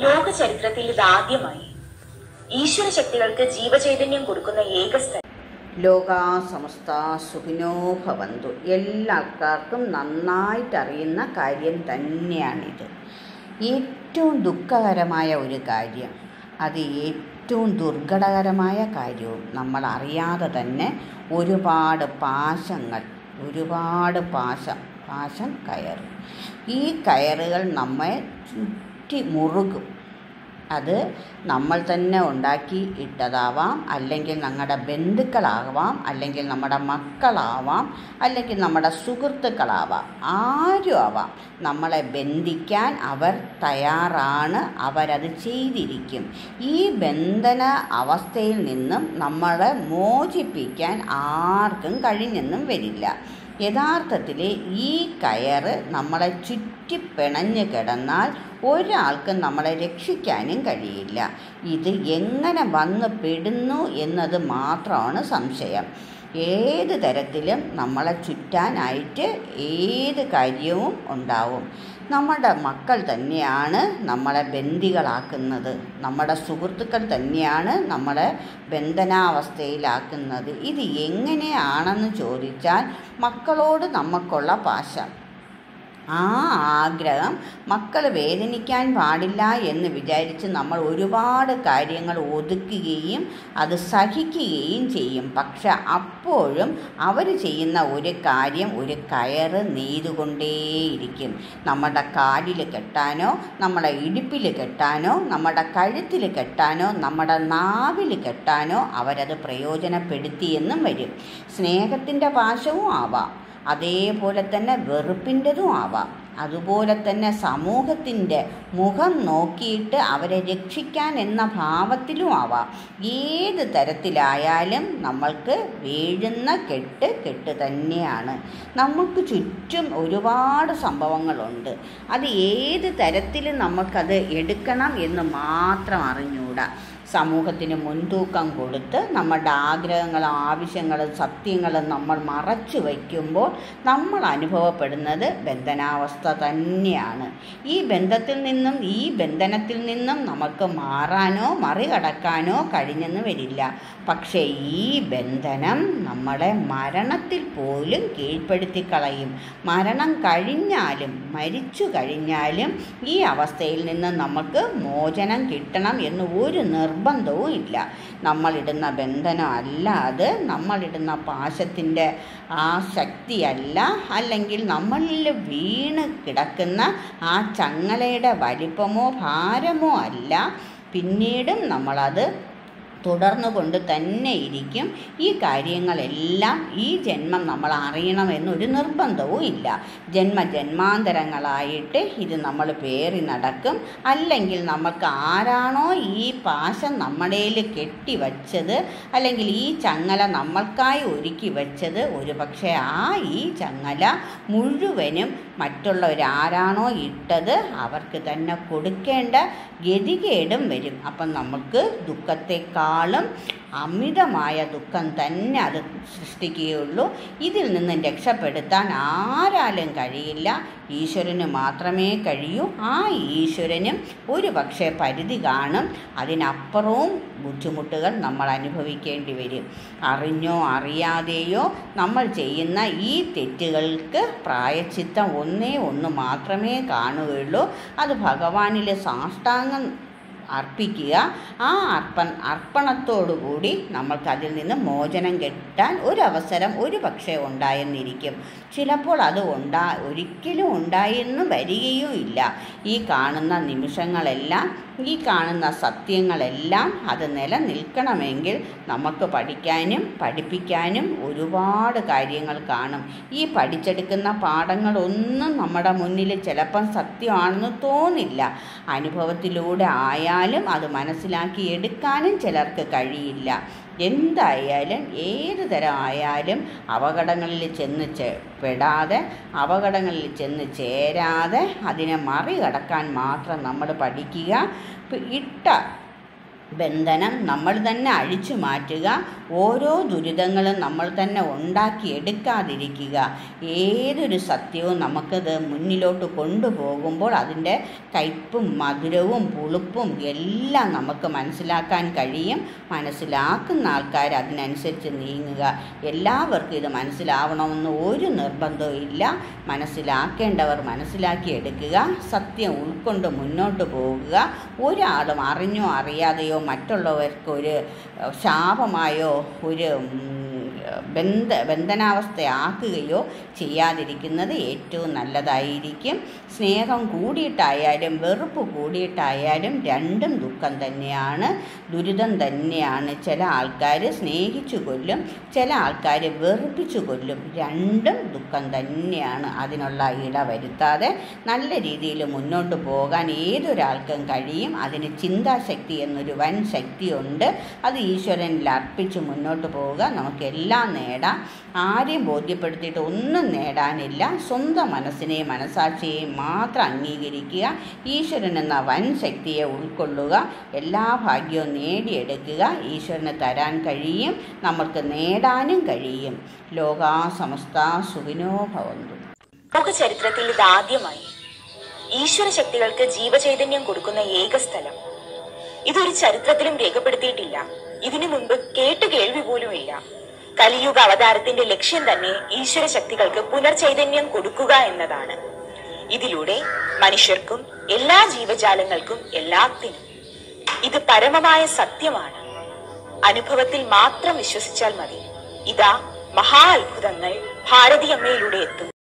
ലോക ചരിത്രത്തിൽ ഇതാദ്യമായി ഈശ്വര ശക്തികൾക്ക് ജീവചൈതന്യം കൊടുക്കുന്ന ഏക സ്ഥലം. ലോകാ സമസ്ത സുഖിനോ ഭവന്തു. എല്ലാവർക്കും നന്നായിട്ടറിയുന്ന കാര്യം തന്നെയാണിത്. ഏറ്റവും ദുഃഖകരമായ ഒരു കാര്യം, അത് ഏറ്റവും ദുർഘടകരമായ കാര്യവും നമ്മൾ അറിയാതെ തന്നെ ഒരുപാട് പാശം കയറ്. ഈ കയറുകൾ നമ്മെ ചുറ്റി മുറുകും. അത് നമ്മൾ തന്നെ ഉണ്ടാക്കി ഇട്ടതാവാം, അല്ലെങ്കിൽ നമ്മുടെ ബന്ധുക്കളാവാം, അല്ലെങ്കിൽ നമ്മുടെ മക്കളാവാം, അല്ലെങ്കിൽ നമ്മുടെ സുഹൃത്തുക്കളാവാം, ആരും ആവാം. നമ്മളെ ബന്ധിക്കാൻ അവർ തയ്യാറാണ്, അവരത് ചെയ്തിരിക്കും. ഈ ബന്ധന അവസ്ഥയിൽ നിന്നും നമ്മളെ മോചിപ്പിക്കാൻ ആർക്കും കഴിഞ്ഞെന്നും വരില്ല. യഥാർത്ഥത്തിൽ ഈ കയറ് നമ്മളെ ചുറ്റിപ്പിണഞ്ഞ് കിടന്നാൽ ഒരാൾക്കും നമ്മളെ രക്ഷിക്കാനും കഴിയില്ല. ഇത് എങ്ങനെ വന്ന് പെടുന്നു എന്നത് മാത്രമാണ് സംശയം. ഏത് തരത്തിലും നമ്മളെ ചുറ്റാനായിട്ട് ഏത് കാര്യവും ഉണ്ടാവും. നമ്മുടെ മക്കൾ തന്നെയാണ് നമ്മളെ ബന്ദികളാക്കുന്നത്, നമ്മുടെ സുഹൃത്തുക്കൾ തന്നെയാണ് നമ്മളെ ബന്ധനാവസ്ഥയിലാക്കുന്നത്. ഇത് എങ്ങനെയാണെന്ന് ചോദിച്ചാൽ, മക്കളോട് നമുക്കുള്ള പാശം, ആ ആഗ്രഹം മക്കൾ വേദനിക്കാൻ പാടില്ല എന്ന് വിചാരിച്ച് നമ്മൾ ഒരുപാട് കാര്യങ്ങൾ ഒതുക്കുകയും അത് സഹിക്കുകയും ചെയ്യും. പക്ഷെ അപ്പോഴും അവർ ചെയ്യുന്ന ഒരു കാര്യം, ഒരു കയറ് നെയ്തുകൊണ്ടേയിരിക്കും. നമ്മുടെ കാലിൽ കെട്ടാനോ, നമ്മുടെ ഇടുപ്പിൽ കെട്ടാനോ, നമ്മുടെ കഴുത്തിൽ കെട്ടാനോ, നമ്മുടെ നാവിൽ കെട്ടാനോ അവരത് പ്രയോജനപ്പെടുത്തിയെന്നും വരും. സ്നേഹത്തിൻ്റെ പാശവും ആവാം, അതേപോലെ തന്നെ വെറുപ്പിൻ്റെതും ആവാം. അതുപോലെ തന്നെ സമൂഹത്തിൻ്റെ മുഖം നോക്കിയിട്ട് അവരെ രക്ഷിക്കാൻ എന്ന ഭാവത്തിലും ആവാം. ഏത് തരത്തിലായാലും നമ്മൾക്ക് വീഴുന്ന കെട്ട് തന്നെയാണ്. നമുക്ക് ചുറ്റും ഒരുപാട് സംഭവങ്ങളുണ്ട്. അത് ഏത് തരത്തിൽ നമുക്കത് എടുക്കണം എന്ന് മാത്രം അറിഞ്ഞുകൂടാ. സമൂഹത്തിന് മുൻതൂക്കം കൊടുത്ത് നമ്മുടെ ആഗ്രഹങ്ങളും ആവശ്യങ്ങളും സത്യങ്ങളും നമ്മൾ മറച്ചു വയ്ക്കുമ്പോൾ നമ്മൾ അനുഭവപ്പെടുന്നത് ബന്ധനാവസ്ഥ തന്നെയാണ്. ഈ ബന്ധത്തിൽ നിന്നും, ഈ ബന്ധനത്തിൽ നിന്നും നമുക്ക് മാറാനോ മറികടക്കാനോ കഴിഞ്ഞെന്ന് വരില്ല. പക്ഷേ ഈ ബന്ധനം നമ്മളെ മരണത്തിൽ പോലും കീഴ്പ്പെടുത്തി കളയും. മരണം കഴിഞ്ഞാലും, മരിച്ചു കഴിഞ്ഞാലും ഈ അവസ്ഥയിൽ നിന്ന് നമുക്ക് മോചനം കിട്ടണം എന്ന് ഒരു നിർബന്ധവും ഇല്ല. നമ്മളിടുന്ന ബന്ധനം അല്ല അത്, നമ്മളിടുന്ന പാശത്തിൻ്റെ ആ ശക്തിയല്ല, അല്ലെങ്കിൽ നമ്മളിൽ വീണ് കിടക്കുന്ന ആ ചങ്ങലയുടെ വലിപ്പമോ ഭാരമോ അല്ല. പിന്നീടും നമ്മളത് തുടർന്നു കൊണ്ട് തന്നെ ഇരിക്കും. ഈ കാര്യങ്ങളെല്ലാം ഈ ജന്മം നമ്മൾ അറിയണമെന്നൊരു നിർബന്ധവും ഇല്ല. ജന്മാന്തരങ്ങളായിട്ട് ഇത് നമ്മൾ പേറി നടക്കും. അല്ലെങ്കിൽ നമുക്ക് ആരാണോ ഈ പാശം നമ്മുടേൽ കെട്ടിവച്ചത്, അല്ലെങ്കിൽ ഈ ചങ്ങല നമ്മൾക്കായി ഒരുക്കി വച്ചത്, ഒരു പക്ഷേ ഈ ചങ്ങല മുഴുവനും മറ്റുള്ളവരാരാണോ ഇട്ടത് അവർക്ക് തന്നെ കൊടുക്കേണ്ട ഗതികേടും വരും. അപ്പം നമുക്ക് ദുഃഖത്തെക്കാളും അമിതമായ ദുഃഖം തന്നെ അത് സൃഷ്ടിക്കുകയുള്ളൂ. ഇതിൽ നിന്നും രക്ഷപ്പെടുത്താൻ ആരാലും കഴിയില്ല, ഈശ്വരന് മാത്രമേ കഴിയൂ. ആ ഈശ്വരനും ഒരു പക്ഷേ പരിധി കാണും. അതിനപ്പുറവും ബുദ്ധിമുട്ടുകൾ നമ്മൾ അനുഭവിക്കേണ്ടി വരും. അറിഞ്ഞോ അറിയാതെയോ നമ്മൾ ചെയ്യുന്ന ഈ തെറ്റുകൾക്ക് പ്രായശ്ചിത്തം ഒന്നേ ഒന്ന് മാത്രമേ കാണുകയുള്ളൂ. അത് ഭഗവാനിലെ സാഷ്ടാംഗം അർപ്പിക്കുക. ആ അർപ്പണത്തോടുകൂടി നമ്മൾക്ക് അതിൽ നിന്ന് മോചനം കിട്ടാൻ ഒരവസരം ഒരു പക്ഷേ ഉണ്ടായെന്നിരിക്കും. ചിലപ്പോൾ അത് ഒരിക്കലും ഉണ്ടായെന്ന് വരികയും ഇല്ല. ഈ കാണുന്ന നിമിഷങ്ങളെല്ലാം, ഈ കാണുന്ന സത്യങ്ങളെല്ലാം അത് നിലനിൽക്കണമെങ്കിൽ നമുക്ക് പഠിക്കാനും പഠിപ്പിക്കാനും ഒരുപാട് കാര്യങ്ങൾ കാണും. ഈ പഠിച്ചെടുക്കുന്ന പാഠങ്ങളൊന്നും നമ്മുടെ മുന്നിൽ ചിലപ്പം സത്യമാണെന്ന് തോന്നില്ല. അനുഭവത്തിലൂടെ ആയാലും അത് മനസ്സിലാക്കി എടുക്കാനും ചിലർക്ക് കഴിയില്ല. എന്തായാലും ഏത് തരം ആയാലും അപകടങ്ങളിൽ ചെന്ന് പെടാതെ, അപകടങ്ങളിൽ ചെന്ന് ചേരാതെ അതിനെ മറികടക്കാൻ മാത്രം നമ്മൾ പഠിക്കുക. ബന്ധനം നമ്മൾ തന്നെ അഴിച്ചു മാറ്റുക. ഓരോ ദുരിതങ്ങളും നമ്മൾ തന്നെ ഉണ്ടാക്കിയെടുക്കാതിരിക്കുക. ഏതൊരു സത്യവും നമുക്കത് മുന്നിലോട്ട് കൊണ്ടുപോകുമ്പോൾ അതിൻ്റെ കയ്പും മധുരവും പുളിപ്പും എല്ലാം നമുക്ക് മനസ്സിലാക്കാൻ കഴിയും. മനസ്സിലാക്കുന്ന ആൾക്കാർ അതിനനുസരിച്ച് നീങ്ങുക. എല്ലാവർക്കും ഇത് മനസ്സിലാവണമെന്ന് ഒരു നിർബന്ധവും ഇല്ല. മനസ്സിലാക്കേണ്ടവർ മനസ്സിലാക്കിയെടുക്കുക. സത്യം ഉൾക്കൊണ്ട് മുന്നോട്ട് പോകുക. ഒരാളും അറിഞ്ഞോ അറിയാതെയോ മറ്റുള്ളവർക്കൊരു ശാപമായോ ഒരു ബന്ധനാവസ്ഥയാക്കുകയോ ചെയ്യാതിരിക്കുന്നത് ഏറ്റവും നല്ലതായിരിക്കും. സ്നേഹം കൂടിയിട്ടായാലും വെറുപ്പ് കൂടിയിട്ടായാലും രണ്ടും ദുഃഖം തന്നെയാണ്, ദുരിതം തന്നെയാണ്. ചില ആൾക്കാർ സ്നേഹിച്ചു കൊല്ലും, ചില ആൾക്കാർ വെറുപ്പിച്ചു കൊല്ലും. രണ്ടും ദുഃഖം തന്നെയാണ്. അതിനുള്ള ഇട വരുത്താതെ നല്ല രീതിയിൽ മുന്നോട്ട് പോകാൻ ഏതൊരാൾക്കും കഴിയും. അതിന് ചിന്താശക്തി എന്നൊരു വൻ ശക്തിയുണ്ട്. അത് ഈശ്വരനിൽ അർപ്പിച്ച് മുന്നോട്ട് പോവുക. നമുക്കെല്ലാം നേടാം. ആരെയും ബോധ്യപ്പെടുത്തിയിട്ട് ഒന്നും നേടാനില്ല. സ്വന്തം മനസ്സിനെയും മനസാക്ഷിയെയും മാത്രം അംഗീകരിക്കുക. ഈശ്വരൻ എന്ന വൻ ശക്തിയെ ഉൾക്കൊള്ളുക. എല്ലാ ഭാഗ്യവും നേടിയെടുക്കുക. ഈശ്വരന് തരാൻ കഴിയും, നമ്മൾക്ക് നേടാനും കഴിയും. ലോകാ സമസ്ത സുഖിനോ ഭവന്തു. ലോക ചരിത്രത്തിൽ ഇതാദ്യമായി ഈശ്വര ശക്തികൾക്ക് ജീവചൈതന്യം കൊടുക്കുന്ന ഏക സ്ഥലം. ഇതൊരു ചരിത്രത്തിലും രേഖപ്പെടുത്തിയിട്ടില്ല. ഇതിനു മുൻപ് കേൾവി പോലുമില്ല. കലിയുഗ അവതാരത്തിന്റെ ലക്ഷ്യം തന്നെ ഈശ്വര ശക്തികൾക്ക് പുനർചൈതന്യം കൊടുക്കുക എന്നതാണ്. ഇതിലൂടെ മനുഷ്യർക്കും എല്ലാ ജീവജാലങ്ങൾക്കും എല്ലാത്തിനും ഇത് പരമമായ സത്യമാണ്. അനുഭവത്തിൽ മാത്രം വിശ്വസിച്ചാൽ മതി. ഇതാ മഹാ അത്ഭുതങ്ങൾ ഭാരതീയമ്മയിലൂടെ എത്തുന്നു.